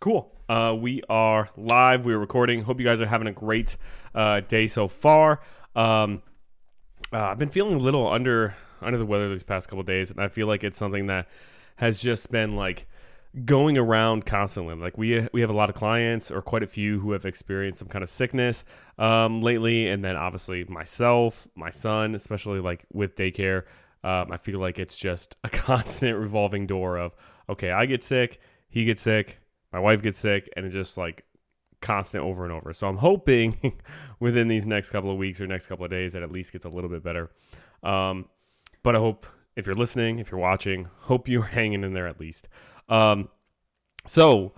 Cool. We are live. We're recording. Hope you guys are having a great day so far. I've been feeling a little under the weather these past couple of days, and I feel like it's something that has just been like going around constantly. Like we have a lot of clients, or quite a few, who have experienced some kind of sickness lately, and then obviously myself, my son, especially like with daycare. I feel like it's just a constant revolving door of, okay, I get sick, he gets sick, my wife gets sick, and it's just like constant over and over. So I'm hoping within these next couple of weeks or next couple of days that at least gets a little bit better. But I hope, if you're listening, if you're watching, hope you're hanging in there at least. So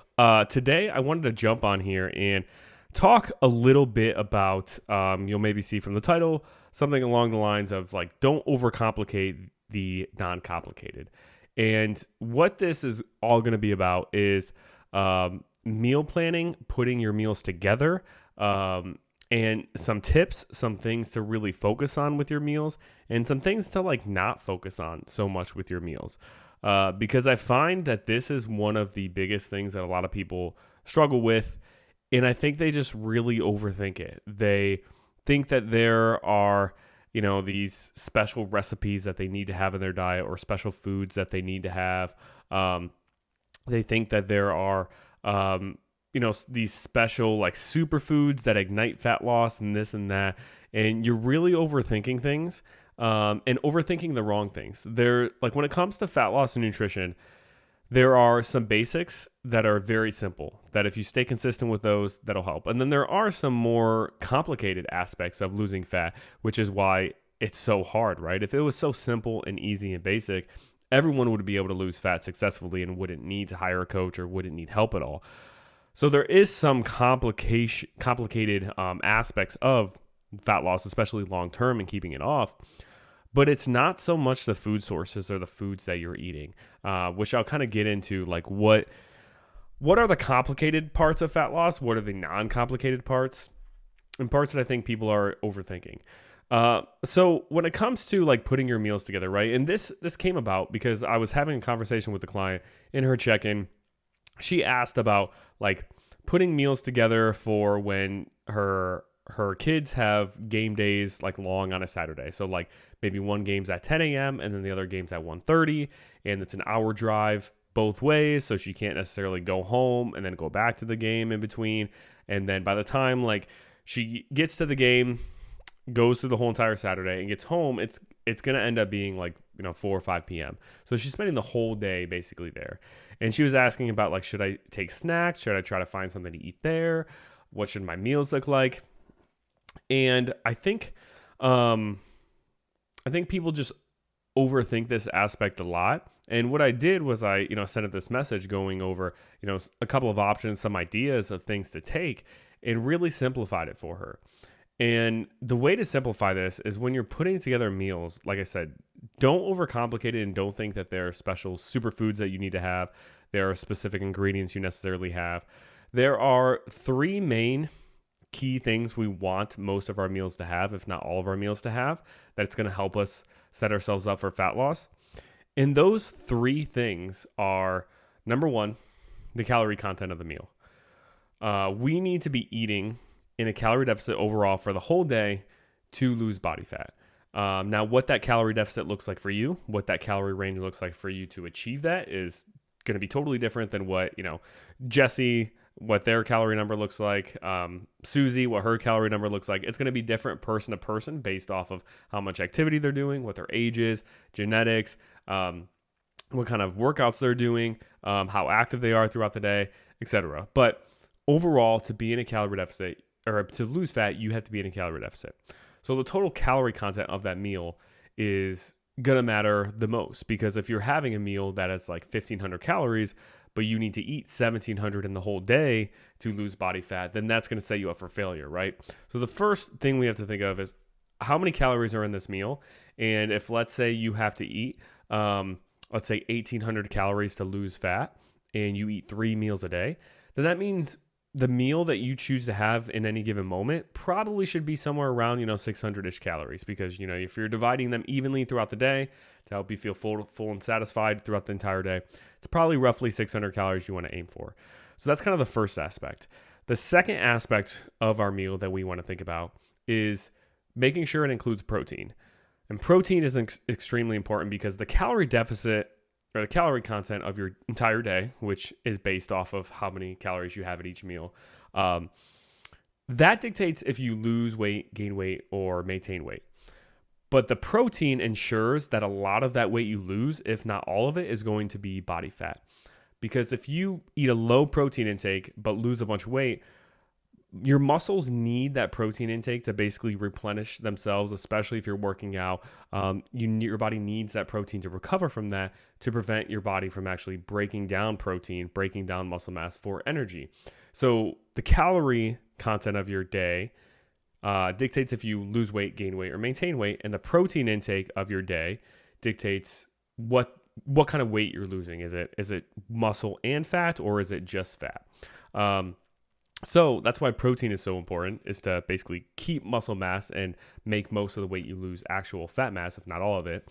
today I wanted to jump on here and talk a little bit about, you'll maybe see from the title, something along the lines of like, don't overcomplicate the non-complicated. And what this is all going to be about is meal planning, putting your meals together, and some tips, some things to really focus on with your meals, and some things to like not focus on so much with your meals. Because I find that this is one of the biggest things that a lot of people struggle with, and I think they just really overthink it. They think that there are, these special recipes that they need to have in their diet, or special foods that they need to have. They think that there are, these special like superfoods that ignite fat loss and this and that. And you're really overthinking things, and overthinking the wrong things. Like when it comes to fat loss and nutrition, there are some basics that are very simple, that if you stay consistent with those, that'll help. And then there are some more complicated aspects of losing fat, which is why it's so hard, right? If it was so simple and easy and basic, everyone would be able to lose fat successfully and wouldn't need to hire a coach or wouldn't need help at all. So there is some complicated aspects of fat loss, especially long-term, and keeping it off. But it's not so much the food sources or the foods that you're eating, which I'll kind of get into, like what are the complicated parts of fat loss? What are the non-complicated parts? And parts that I think people are overthinking. So when it comes to like putting your meals together, right? And this came about because I was having a conversation with the client in her check-in. She asked about like putting meals together for when her kids have game days like long on a Saturday. So like maybe one game's at 10 a.m. and then the other game's at 1:30, and it's an hour drive both ways. So she can't necessarily go home and then go back to the game in between. And then by the time like she gets to the game, goes through the whole entire Saturday and gets home, it's going to end up being like, 4 or 5 p.m. So she's spending the whole day basically there. And she was asking about like, should I take snacks? Should I try to find something to eat there? What should my meals look like? And I think people just overthink this aspect a lot. And what I did was I sent her this message going over, a couple of options, some ideas of things to take, and really simplified it for her. And the way to simplify this is when you're putting together meals, like I said, don't overcomplicate it, and don't think that there are special superfoods that you need to have. There are specific ingredients you necessarily have. There are 3 main key things we want most of our meals to have, if not all of our meals to have, that's going to help us set ourselves up for fat loss. And those 3 things are, number 1, the calorie content of the meal. We need to be eating in a calorie deficit overall for the whole day to lose body fat. Now, what that calorie deficit looks like for you, what that calorie range looks like for you to achieve that, is going to be totally different than what, Jesse, what their calorie number looks like, Susie, what her calorie number looks like. It's going to be different person to person based off of how much activity they're doing, what their age is, genetics, what kind of workouts they're doing, how active they are throughout the day, etc. But overall, to be in a calorie deficit, or to lose fat, you have to be in a calorie deficit. So the total calorie content of that meal is going to matter the most, because if you're having a meal that is like 1,500 calories, but you need to eat 1,700 in the whole day to lose body fat, then that's going to set you up for failure, right? So the first thing we have to think of is how many calories are in this meal. And if, let's say, you have to eat, let's say 1,800 calories to lose fat, and you eat 3 meals a day, then that means the meal that you choose to have in any given moment probably should be somewhere around, 600-ish calories, because, if you're dividing them evenly throughout the day to help you feel full and satisfied throughout the entire day, it's probably roughly 600 calories you want to aim for. So that's kind of the first aspect. The second aspect of our meal that we want to think about is making sure it includes protein. And protein is extremely important because the calorie deficit or the calorie content of your entire day, which is based off of how many calories you have at each meal, that dictates if you lose weight, gain weight, or maintain weight. But the protein ensures that a lot of that weight you lose, if not all of it, is going to be body fat. Because if you eat a low protein intake but lose a bunch of weight, your muscles need that protein intake to basically replenish themselves, especially if you're working out. Your body needs that protein to recover from that to prevent your body from actually breaking down protein, breaking down muscle mass for energy. So the calorie content of your day dictates if you lose weight, gain weight, or maintain weight, and the protein intake of your day dictates what kind of weight you're losing. Is it muscle and fat, or is it just fat? So that's why protein is so important, is to basically keep muscle mass and make most of the weight you lose actual fat mass, if not all of it.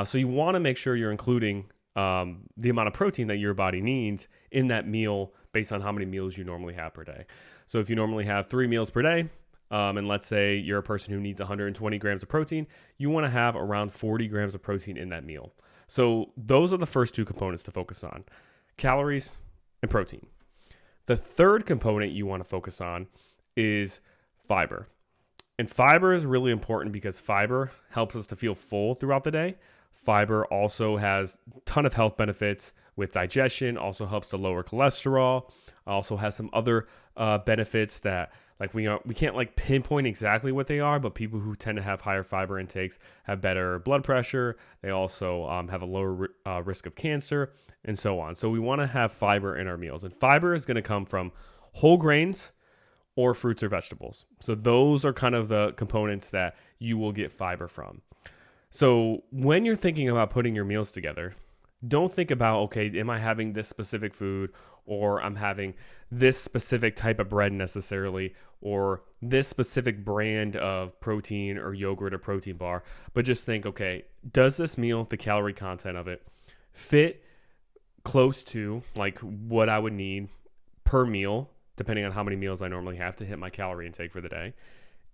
So you want to make sure you're including the amount of protein that your body needs in that meal based on how many meals you normally have per day. So if you normally have 3 meals per day, and let's say you're a person who needs 120 grams of protein, you want to have around 40 grams of protein in that meal. So those are the first 2 components to focus on: calories and protein. The third component you want to focus on is fiber. And fiber is really important because fiber helps us to feel full throughout the day. Fiber also has a ton of health benefits with digestion, also helps to lower cholesterol, also has some other benefits that we can't pinpoint exactly what they are, but people who tend to have higher fiber intakes have better blood pressure. They also have a lower risk of cancer and so on. So we want to have fiber in our meals, and fiber is going to come from whole grains or fruits or vegetables. So those are kind of the components that you will get fiber from. So when you're thinking about putting your meals together, don't think about, okay, am I having this specific food, or I'm having this specific type of bread necessarily, or this specific brand of protein or yogurt or protein bar, but just think, okay, does this meal, the calorie content of it, fit close to what I would need per meal, depending on how many meals I normally have to hit my calorie intake for the day?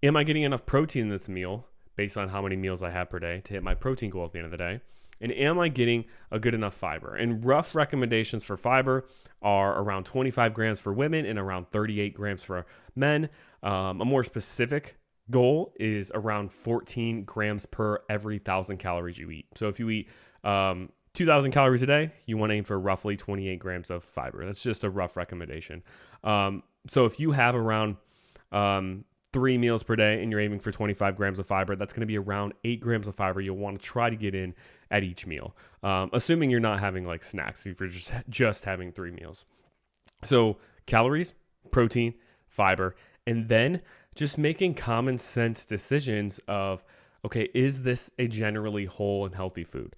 Am I getting enough protein in this meal based on how many meals I have per day to hit my protein goal at the end of the day? And am I getting a good enough fiber? And rough recommendations for fiber are around 25 grams for women and around 38 grams for men. A more specific goal is around 14 grams per every 1,000 calories you eat. So if you eat 2,000 calories a day, you want to aim for roughly 28 grams of fiber. That's just a rough recommendation. So if you have around 3 meals per day and you're aiming for 25 grams of fiber, that's going to be around 8 grams of fiber you'll want to try to get in at each meal, assuming you're not having snacks, if you're just having 3 meals. So calories, protein, fiber, and then just making common sense decisions of, okay, is this a generally whole and healthy food?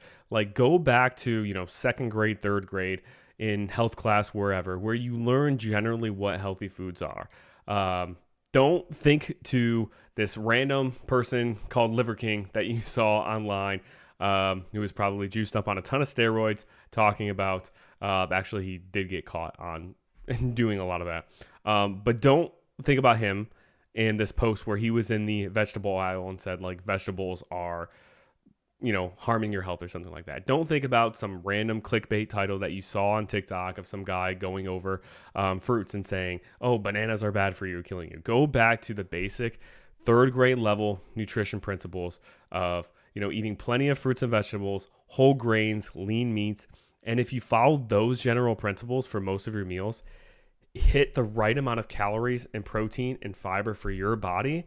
Go back to, second grade, third grade in health class, wherever, where you learn generally what healthy foods are. Don't think to this random person called Liver King that you saw online, who was probably juiced up on a ton of steroids, talking about, actually he did get caught on doing a lot of that. But don't think about him in this post where he was in the vegetable aisle and said vegetables are, harming your health or something like that. Don't think about some random clickbait title that you saw on TikTok of some guy going over fruits and saying, oh, bananas are bad for you, killing you. Go back to the basic 3rd grade level nutrition principles of, eating plenty of fruits and vegetables, whole grains, lean meats. And if you follow those general principles for most of your meals, hit the right amount of calories and protein and fiber for your body,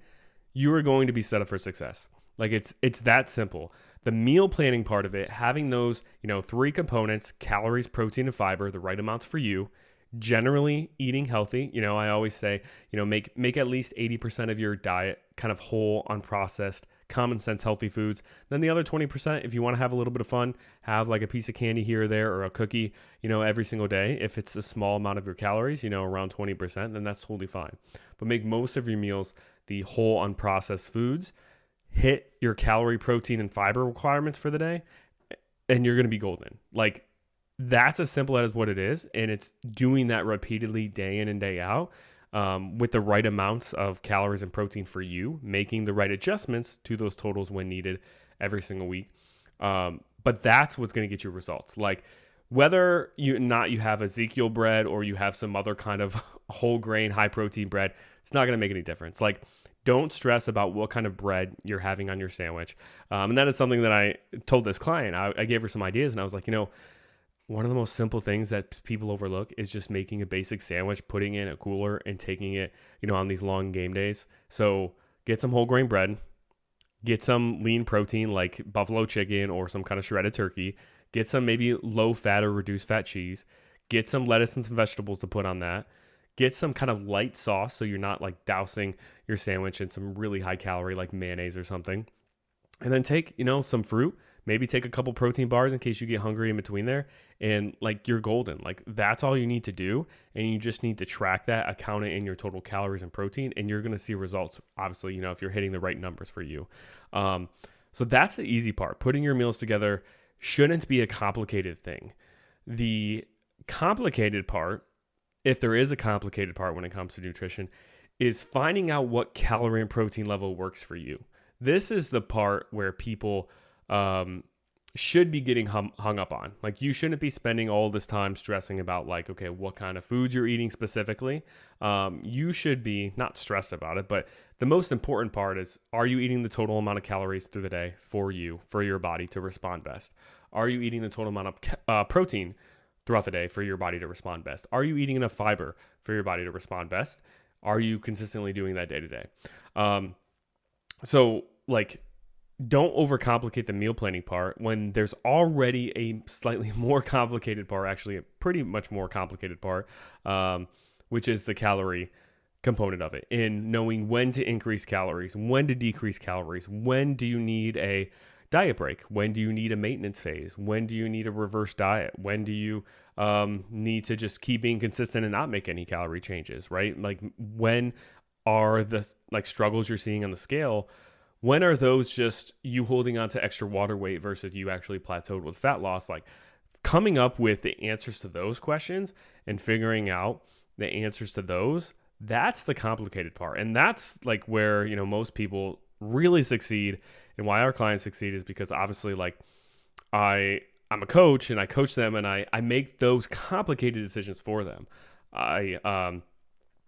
you are going to be set up for success. It's that simple. The meal planning part of it, having those, 3 components, calories, protein, and fiber, the right amounts for you, generally eating healthy. I always say, make at least 80% of your diet kind of whole, unprocessed, common sense, healthy foods. Then the other 20%, if you want to have a little bit of fun, have a piece of candy here or there or a cookie, every single day. If it's a small amount of your calories, around 20%, then that's totally fine. But make most of your meals the whole, unprocessed foods. Hit your calorie, protein, and fiber requirements for the day, and you're going to be golden. that's as simple as what it is. And it's doing that repeatedly day in and day out, with the right amounts of calories and protein for you, making the right adjustments to those totals when needed every single week. But that's what's going to get you results. Like whether you have Ezekiel bread or you have some other kind of whole grain, high protein bread, it's not going to make any difference. Like don't stress about what kind of bread you're having on your sandwich. And that is something that I told this client. I gave her some ideas and I was like, one of the most simple things that people overlook is just making a basic sandwich, putting it in a cooler and taking it, on these long game days. So get some whole grain bread, get some lean protein like buffalo chicken or some kind of shredded turkey, get some maybe low fat or reduced fat cheese, get some lettuce and some vegetables to put on that, get some kind of light sauce so you're not like dousing your sandwich in some really high calorie like mayonnaise or something. And then take, some fruit. Maybe take a couple protein bars in case you get hungry in between there, and like you're golden. Like that's all you need to do, and you just need to track that, account it in your total calories and protein, and you're going to see results. Obviously, if you're hitting the right numbers for you. So that's the easy part. Putting your meals together shouldn't be a complicated thing. The complicated part, if there is a complicated part when it comes to nutrition, is finding out what calorie and protein level works for you. This is the part where people should be getting hung up on. Like you shouldn't be spending all this time stressing about like, okay, what kind of foods you're eating specifically. You should be not stressed about it, but the most important part is, are you eating the total amount of calories through the day for your body to respond best? Are you eating the total amount of protein throughout the day for your body to respond best? Are you eating enough fiber for your body to respond best? Are you consistently doing that day to day? So like, don't overcomplicate the meal planning part when there's already a slightly more complicated part, actually a pretty much more complicated part, which is the calorie component of it, in knowing when to increase calories, when to decrease calories, when do you need a diet break, when do you need a maintenance phase, when do you need a reverse diet, when do you need to just keep being consistent and not make any calorie changes, right? Like when are the like struggles you're seeing on the scale, when are those just you holding on to extra water weight versus you actually plateaued with fat loss? Like coming up with the answers to those questions and figuring out the answers to those, that's the complicated part. And that's like where, most people really succeed, and why our clients succeed is because obviously like I'm a coach and I coach them and I make those complicated decisions for them.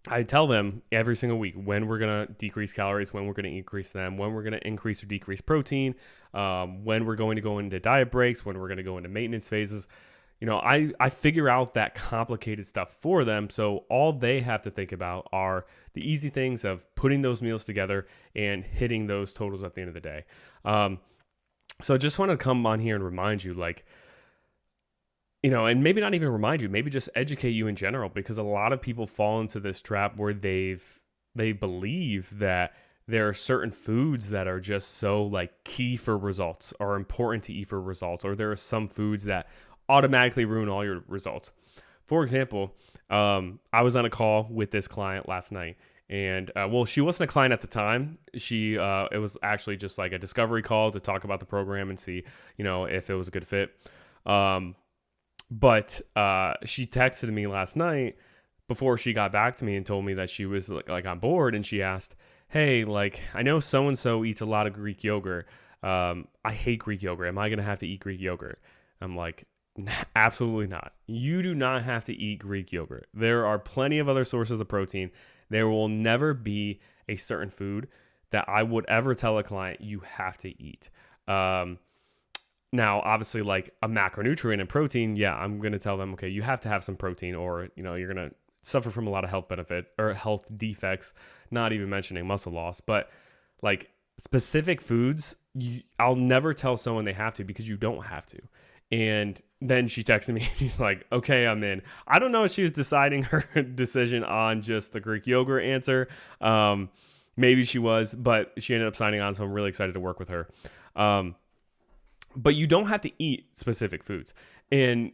I tell them every single week when we're going to decrease calories, when we're going to increase them, when we're going to increase or decrease protein, when we're going to go into diet breaks, when we're going to go into maintenance phases. I figure out that complicated stuff for them. So all they have to think about are the easy things of putting those meals together and hitting those totals at the end of the day. So I just want to come on here and remind you, like, and maybe not even remind you, maybe just educate you in general, because a lot of people fall into this trap where they believe that there are certain foods that are just so like key for results or important to eat for results, or there are some foods that automatically ruin all your results. For example, I was on a call with this client last night, and she wasn't a client at the time. It was actually just like a discovery call to talk about the program and see, if it was a good fit. But she texted me last night before she got back to me and told me that she was like on board, and she asked, hey, like, I know so-and-so eats a lot of Greek yogurt. I hate Greek yogurt. Am I going to have to eat Greek yogurt? I'm like, absolutely not. You do not have to eat Greek yogurt. There are plenty of other sources of protein. There will never be a certain food that I would ever tell a client you have to eat. Now, obviously, like a macronutrient and protein, yeah, I'm going to tell them, okay, you have to have some protein, or, you're going to suffer from a lot of health benefit or health defects, not even mentioning muscle loss. But like specific foods, I'll never tell someone they have to, because you don't have to. And then she texted me, she's like, okay, I'm in. I don't know if she was deciding her decision on just the Greek yogurt answer. Maybe she was, but she ended up signing on, so I'm really excited to work with her. But you don't have to eat specific foods. And,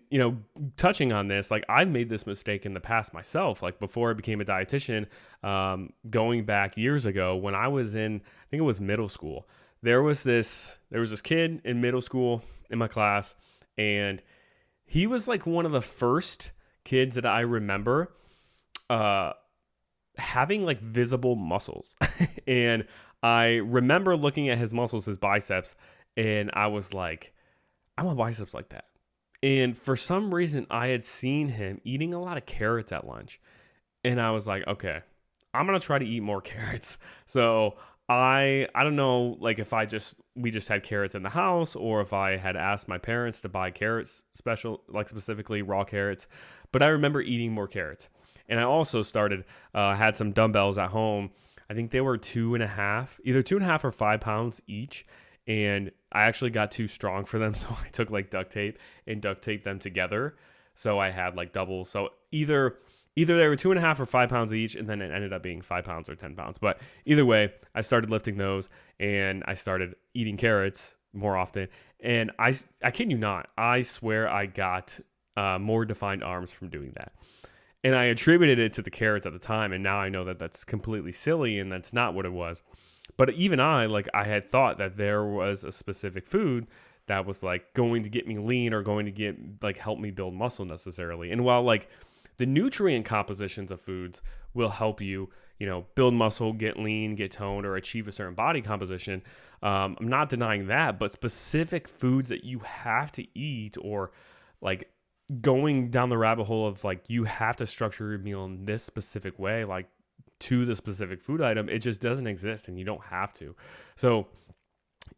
touching on this, like I've made this mistake in the past myself, like before I became a dietitian, going back years ago when I was in, I think it was middle school. There was this kid in middle school in my class, and he was like one of the first kids that I remember having like visible muscles. And I remember looking at his muscles, his biceps, and I was like, I want biceps like that. And for some reason, I had seen him eating a lot of carrots at lunch. And I was like, okay, I'm going to try to eat more carrots. So I don't know, like if we just had carrots in the house, or if I had asked my parents to buy carrots like specifically raw carrots, but I remember eating more carrots. And I also had some dumbbells at home. I think they were either 2.5 or 5 pounds each. And I actually got too strong for them. So I took like duct tape and duct taped them together. So I had like double. So either they were 2.5 or 5 pounds each, and then it ended up being 5 pounds or 10 pounds. But either way, I started lifting those, and I started eating carrots more often. And I kid you not, I swear I got more defined arms from doing that. And I attributed it to the carrots at the time, and now I know that that's completely silly, and that's not what it was. But even I had thought that there was a specific food that was like going to get me lean or going to get like help me build muscle necessarily. And while like the nutrient compositions of foods will help you, build muscle, get lean, get toned, or achieve a certain body composition, I'm not denying that. But specific foods that you have to eat, or like going down the rabbit hole of like you have to structure your meal in this specific way, like to the specific food item, it just doesn't exist, and you don't have to. So,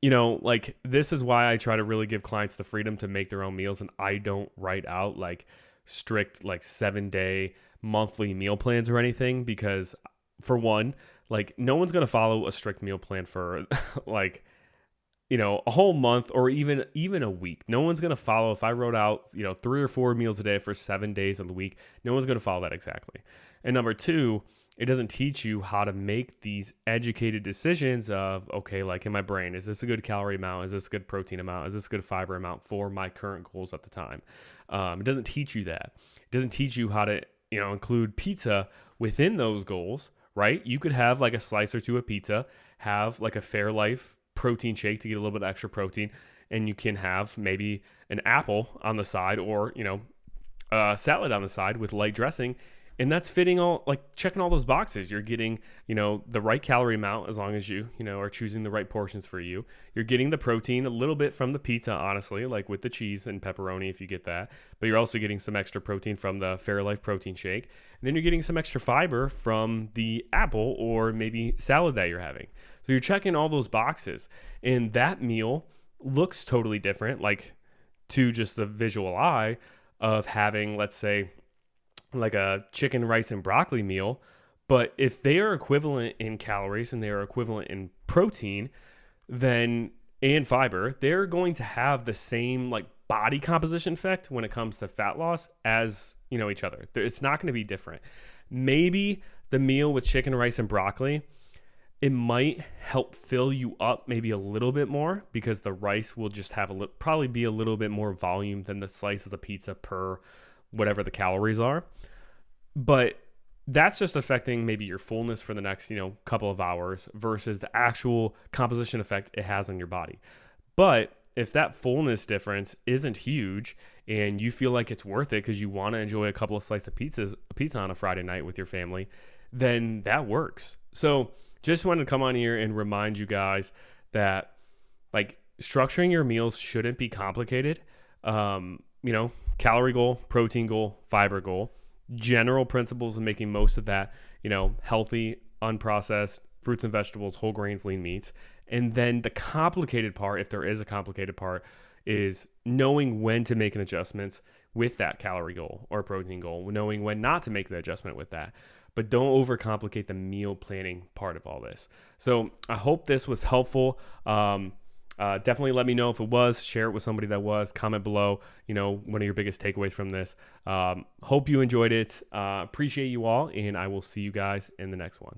like this is why I try to really give clients the freedom to make their own meals, and I don't write out like strict like 7-day monthly meal plans or anything, because for one, like no one's going to follow a strict meal plan for like a whole month or even a week. No one's going to follow. If I wrote out 3 or 4 meals a day for 7 days of the week, no one's going to follow that exactly. And number two, it doesn't teach you how to make these educated decisions of, okay, like in my brain, is this a good calorie amount? Is this a good protein amount? Is this a good fiber amount for my current goals at the time? It doesn't teach you that. It doesn't teach you how to, include pizza within those goals, right? You could have like a slice or two of pizza, have like a Fairlife protein shake to get a little bit of extra protein, and you can have maybe an apple on the side, or, salad on the side with light dressing. And that's checking all those boxes. You're getting, the right calorie amount, as long as you, are choosing the right portions for you. You're getting the protein a little bit from the pizza, honestly, like with the cheese and pepperoni, if you get that. But you're also getting some extra protein from the Fairlife protein shake. And then you're getting some extra fiber from the apple or maybe salad that you're having. So you're checking all those boxes. And that meal looks totally different, like to just the visual eye of having, let's say, like a chicken, rice, and broccoli meal. But if they are equivalent in calories and they are equivalent in protein, then and fiber, they're going to have the same like body composition effect when it comes to fat loss as each other. It's not going to be different. Maybe the meal with chicken, rice, and broccoli, it might help fill you up maybe a little bit more, because the rice will just have probably be a little bit more volume than the slice of the pizza per whatever the calories are. But that's just affecting maybe your fullness for the next, couple of hours versus the actual composition effect it has on your body. But if that fullness difference isn't huge and you feel like it's worth it because you want to enjoy a couple of slices of pizza on a Friday night with your family, then that works. So just wanted to come on here and remind you guys that like structuring your meals shouldn't be complicated. Calorie goal, protein goal, fiber goal, general principles of making most of that, healthy, unprocessed fruits and vegetables, whole grains, lean meats. And then the complicated part, if there is a complicated part, is knowing when to make an adjustment with that calorie goal or protein goal, knowing when not to make the adjustment with that. But don't overcomplicate the meal planning part of all this. So I hope this was helpful. Definitely let me know if it was. Share it with somebody that was. Comment below, one of your biggest takeaways from this. Hope you enjoyed it. Appreciate you all, and I will see you guys in the next one.